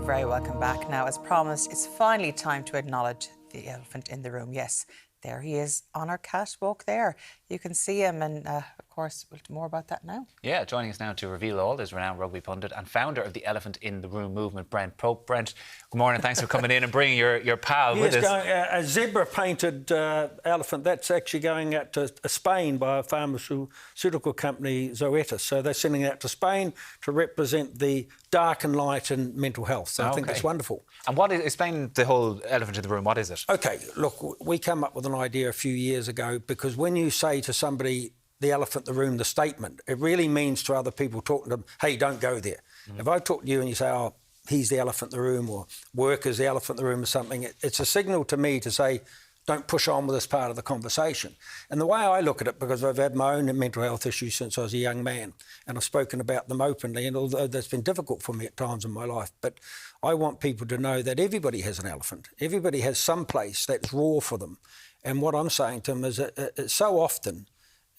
very welcome back. Now, as promised, it's finally time to acknowledge the elephant in the room. Yes, there he is on our catwalk there. You can see him, and of course, we'll do more about that now. Yeah, joining us now to reveal all is renowned rugby pundit and founder of the Elephant in the Room movement, Brent Pope. Brent, good morning. Thanks for coming in and bringing your pal with us. A zebra-painted elephant. That's actually going out to Spain by a pharmaceutical company, Zoetis. So they're sending it out to Spain to represent the dark and light in mental health. So I think that's wonderful. And explain the whole elephant in the room. What is it? OK, look, we came up with an idea a few years ago because when you say to somebody, the elephant in the room, the statement, it really means to other people talking to them, hey, don't go there. If I talk to you and you say, oh, he's the elephant in the room, or work is the elephant in the room or something, it's a signal to me to say, don't push on with this part of the conversation. And the way I look at it, because I've had my own mental health issues since I was a young man, and I've spoken about them openly, and although that's been difficult for me at times in my life, but I want people to know that everybody has an elephant. Everybody has some place that's raw for them. And what I'm saying to them is that so often,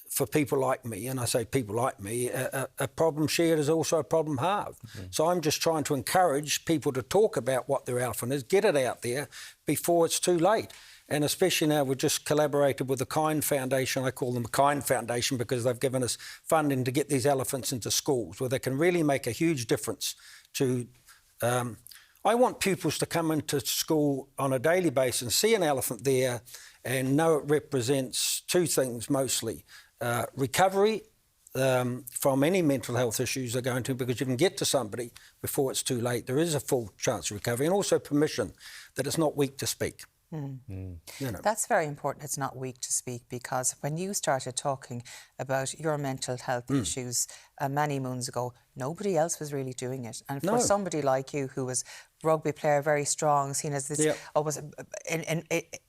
for people like me, and I say people like me, a problem shared is also a problem halved. So I'm just trying to encourage people to talk about what their elephant is, get it out there before it's too late. And especially now we've just collaborated with the Kind Foundation. I call them the Kind Foundation because they've given us funding to get these elephants into schools where they can really make a huge difference to... I want pupils to come into school on a daily basis and see an elephant there and know it represents two things mostly. Recovery from any mental health issues they're going to, because you can get to somebody before it's too late. There is a full chance of recovery, and also permission that it's not weak to speak. You know. That's very important. It's not weak to speak, because when you started talking about your mental health issues many moons ago, nobody else was really doing it. And for somebody like you, who was a rugby player, very strong, seen as this almost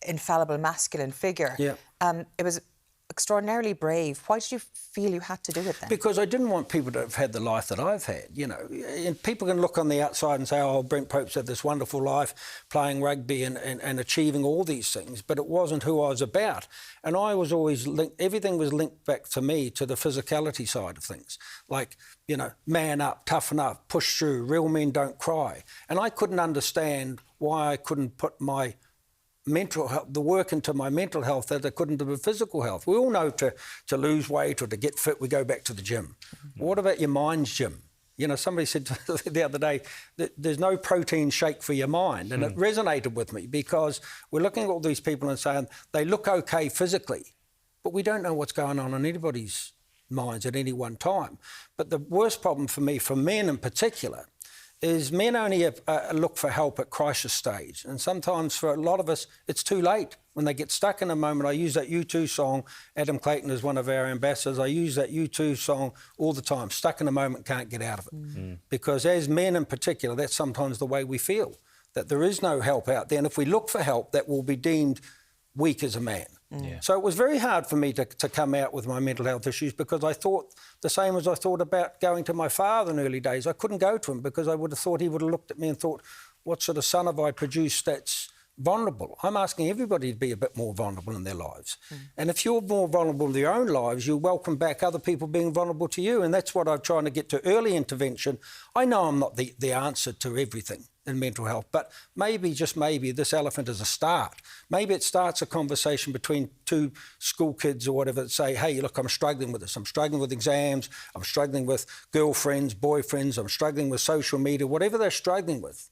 infallible masculine figure, it was extraordinarily brave. Why did you feel you had to do it then? Because I didn't want people to have had the life that I've had, you know. And people can look on the outside and say, oh, Brent Pope's had this wonderful life playing rugby and achieving all these things, but it wasn't who I was about. And I was always everything was linked back to me, to the physicality side of things. Like, you know, man up, toughen up, push through, real men don't cry. And I couldn't understand why I couldn't put my mental health, the work into my mental health that I couldn't do with physical health. We all know to lose weight or to get fit, we go back to the gym. What about your mind's gym? You know, somebody said the other day that there's no protein shake for your mind. And it resonated with me, because we're looking at all these people and saying they look okay physically, but we don't know what's going on in anybody's minds at any one time. But the worst problem for me, for men in particular, is men only look for help at crisis stage. And sometimes for a lot of us, it's too late when they get stuck in a moment. I use that U2 song. Adam Clayton is one of our ambassadors. I use that U2 song all the time. Stuck in a moment, can't get out of it. Because as men in particular, that's sometimes the way we feel, that there is no help out there. And if we look for help, that will be deemed weak as a man. So it was very hard for me to come out with my mental health issues, because I thought the same as I thought about going to my father in early days. I couldn't go to him because I would have thought he would have looked at me and thought, what sort of son have I produced that's vulnerable? I'm asking everybody to be a bit more vulnerable in their lives. And if you're more vulnerable in your own lives, you welcome back other people being vulnerable to you. And that's what I'm trying to get to, early intervention. I know I'm not the answer to everything in mental health, but maybe, just maybe, this elephant is a start. Maybe it starts a conversation between two school kids or whatever that say, hey, look, I'm struggling with this. I'm struggling with exams. I'm struggling with girlfriends, boyfriends. I'm struggling with social media, whatever they're struggling with.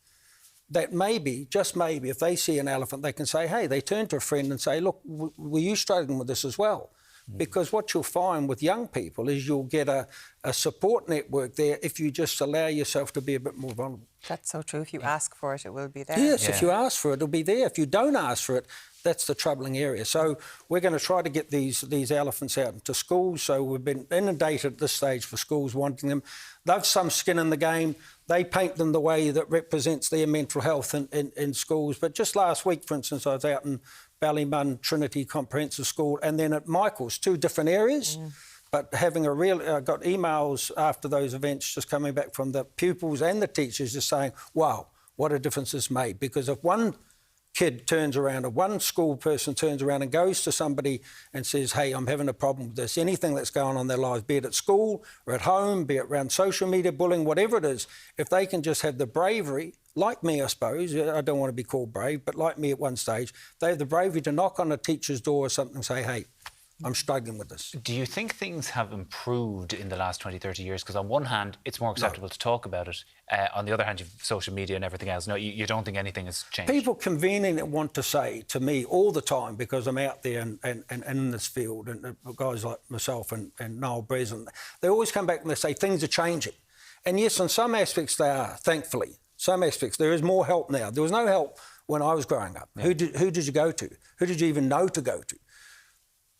That maybe, just maybe, if they see an elephant, they can say, hey, they turn to a friend and say, look, were you struggling with this as well? Because what you'll find with young people is you'll get a support network there if you just allow yourself to be a bit more vulnerable. That's so true. If you ask for it, it will be there. Yes, if you ask for it, it'll be there. If you don't ask for it, that's the troubling area. So we're going to try to get these elephants out into schools. So we've been inundated at this stage for schools wanting them. They've some skin in the game. They paint them the way that represents their mental health in schools. But just last week, for instance, I was out in Ballymun Trinity Comprehensive School, and then at Michael's, two different areas. But having a real... I got emails after those events just coming back from the pupils and the teachers just saying, wow, what a difference this made. Because if one kid turns around, or one school person turns around and goes to somebody and says, hey, I'm having a problem with this, anything that's going on in their lives, be it at school or at home, be it around social media, bullying, whatever it is, if they can just have the bravery, like me, I suppose, I don't want to be called brave, but like me at one stage, they have the bravery to knock on a teacher's door or something and say, hey, I'm struggling with this. Do you think things have improved in the last 20, 30 years? Because on one hand, it's more acceptable to talk about it. On the other hand, you've social media and everything else. No, you don't think anything has changed? People conveningly want to say to me all the time, because I'm out there and in this field, and guys like myself and Noel Breslin, they always come back and they say things are changing. And yes, in some aspects they are, thankfully. Some aspects, there is more help now. There was no help when I was growing up. Yeah. Who did you go to? Who did you even know to go to?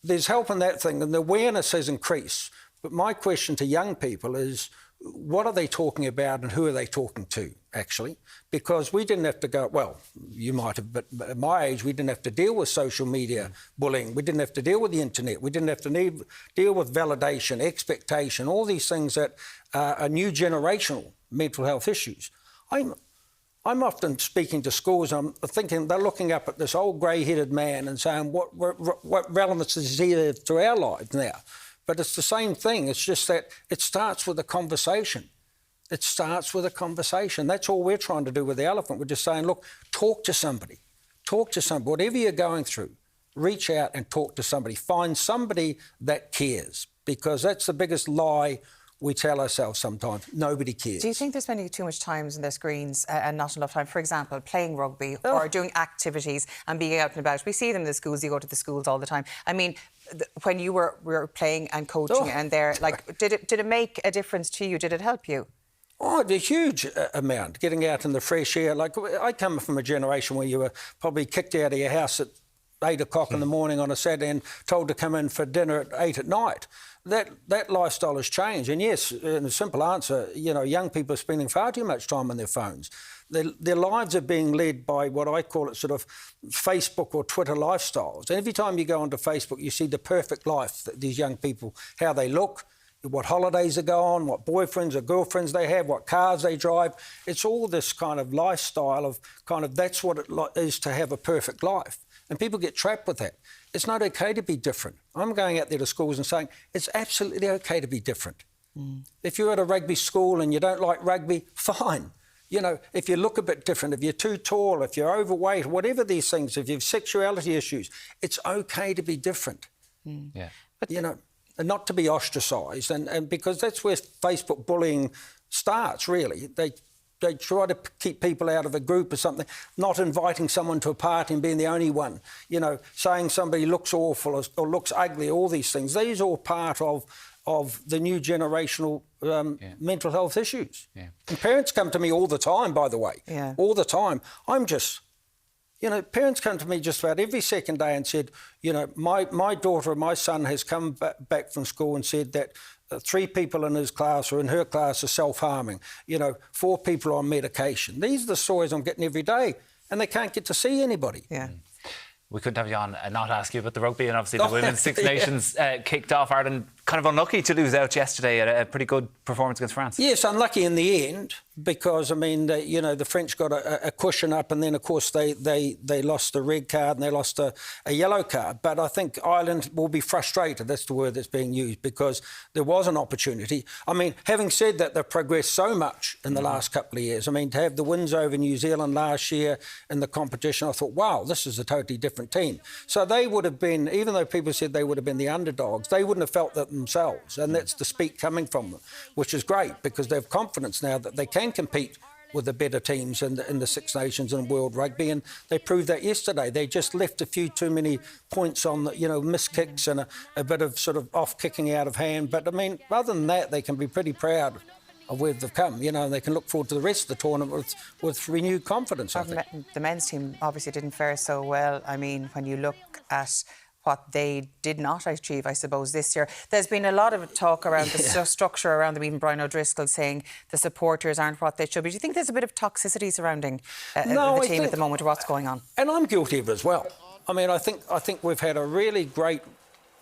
There's help in that thing, and the awareness has increased. But my question to young people is, what are they talking about and who are they talking to, actually? Because we didn't have to go, well, you might have, but at my age, we didn't have to deal with social media bullying. We didn't have to deal with the internet. We didn't have to deal with validation, expectation, all these things that are new generational mental health issues. I'm often speaking to schools, I'm thinking they're looking up at this old grey-headed man and saying, what relevance is he to our lives now? But it's the same thing. It's just that it starts with a conversation. It starts with a conversation. That's all we're trying to do with the elephant. We're just saying, look, talk to somebody. Talk to somebody. Whatever you're going through, reach out and talk to somebody. Find somebody that cares, because that's the biggest lie we tell ourselves sometimes. Nobody cares. Do you think they're spending too much time on their screens and not enough time, for example, playing rugby or doing activities and being out and about? We see them in the schools. You go to the schools all the time. I mean, when you were playing and coaching and there, like, did it make a difference to you? Did it help you? Oh, a huge amount, getting out in the fresh air. Like, I come from a generation where you were probably kicked out of your house at 8 o'clock in the morning on a Saturday and told to come in for dinner at 8 at night. That lifestyle has changed. And yes, in a simple answer, you know, young people are spending far too much time on their phones. Their lives are being led by what I call it sort of Facebook or Twitter lifestyles. And every time you go onto Facebook, you see the perfect life that these young people, how they look, what holidays they go on, what boyfriends or girlfriends they have, what cars they drive. It's all this kind of lifestyle of kind of that's what it is to have a perfect life. And people get trapped with that. It's not okay to be different. I'm going out there to schools and saying it's absolutely okay to be different. If you're at a rugby school and you don't like rugby, fine. You know, if you look a bit different, if you're too tall, if you're overweight, whatever these things, if you have sexuality issues, it's okay to be different. Yeah. But, you know, and not to be ostracised. And because that's where Facebook bullying starts, really. They try to keep people out of a group or something, not inviting someone to a party and being the only one, you know, saying somebody looks awful or looks ugly, all these things. These are all part of the new generational mental health issues. Yeah. And parents come to me all the time, by the way, all the time. I'm just, you know, parents come to me just about every second day and said, you know, my daughter or my son has come back from school and said that 3 people in his class or in her class are self-harming. You know, 4 people are on medication. These are the stories I'm getting every day, and they can't get to see anybody. Yeah. We couldn't have you on and not ask you about the rugby, and obviously the Women's Six Nations kicked off. Ireland kind of unlucky to lose out yesterday at a pretty good performance against France. Yes, unlucky in the end because, I mean, you know, the French got a cushion up and then, of course, they lost a red card and they lost a yellow card. But I think Ireland will be frustrated, that's the word that's being used, because there was an opportunity. I mean, having said that, they've progressed so much in the last couple of years. I mean, to have the wins over New Zealand last year in the competition, I thought, wow, this is a totally different team. So they would have been, even though people said they would have been the underdogs, they wouldn't have felt that themselves. And that's the speak coming from them, which is great because they have confidence now that they can compete with the better teams in the Six Nations and World Rugby, and they proved that yesterday. They just left a few too many points on, you know, missed kicks and a bit of sort of off-kicking out of hand. But, I mean, other than that, they can be pretty proud of where they've come, you know, and they can look forward to the rest of the tournament with renewed confidence, I think. The men's team obviously didn't fare so well. I mean, when you look at what they did not achieve, I suppose, this year. There's been a lot of talk around the structure around them, even Brian O'Driscoll saying the supporters aren't what they should be. Do you think there's a bit of toxicity surrounding the team at the moment, or what's going on? And I'm guilty of it as well. I mean, I think we've had a really great,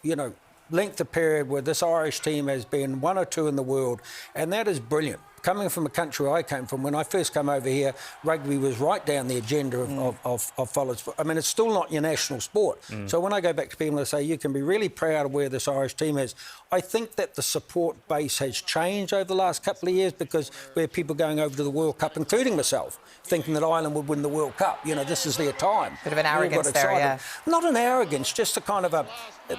you know, length of period where this Irish team has been 1 or 2 in the world, and that is brilliant. coming from a country I came from, when I first came over here, rugby was right down the agenda of followers. I mean, it's still not your national sport. So when I go back to people and say, you can be really proud of where this Irish team is, I think that the support base has changed over the last couple of years, because we have people going over to the World Cup, including myself, thinking that Ireland would win the World Cup. You know, this is their time. Bit of an arrogance there, yeah. Not an arrogance, just a kind of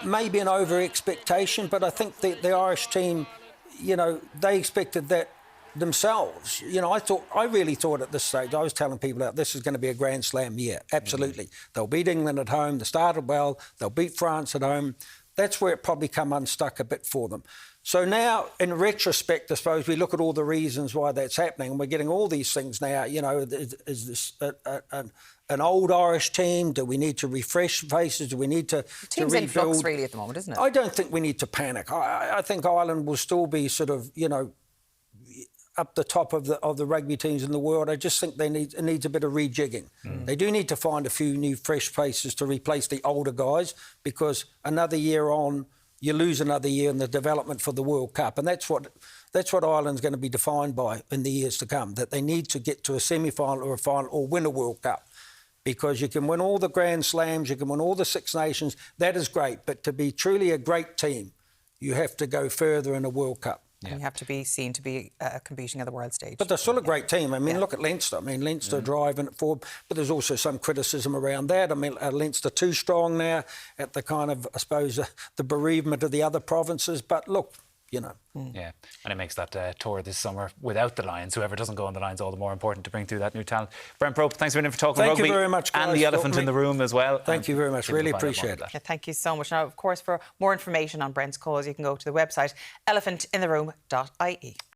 maybe an over-expectation, but I think the Irish team, you know, they expected that themselves. You know, I really thought at this stage, I was telling people that this is going to be a Grand Slam year. Absolutely. They'll beat England at home. They started well. They'll beat France at home. That's where it probably come unstuck a bit for them. So now, in retrospect, I suppose we look at all the reasons why that's happening, and we're getting all these things now. You know, is this an old Irish team? Do we need to refresh faces? Do we need to rebuild? Team's in flux really at the moment, isn't it? I don't think we need to panic. I think Ireland will still be sort of, you know, up the top of the rugby teams in the world. I just think it needs a bit of rejigging. They do need to find a few new fresh faces to replace the older guys, because another year on, you lose another year in the development for the World Cup. And that's what Ireland's going to be defined by in the years to come, that they need to get to a semi-final or a final or win a World Cup. Because you can win all the Grand Slams, you can win all the Six Nations, that is great. But to be truly a great team, you have to go further in a World Cup. Yeah. And you have to be seen to be competing at the world stage. But they're still a great team. I mean, look at Leinster. I mean, Leinster driving it forward, but there's also some criticism around that. I mean, are Leinster too strong now at the kind of, I suppose, the bereavement of the other provinces? But look, you know. Yeah, and it makes that tour this summer without the Lions. Whoever doesn't go on the Lions, all the more important to bring through that new talent. Brent Pope, thanks for talking rugby. Thank you very much, guys. And the elephant in the room as well. Thank you very much. Really appreciate it. Yeah, thank you so much. Now, of course, for more information on Brent's cause, you can go to the website elephantintheroom.ie.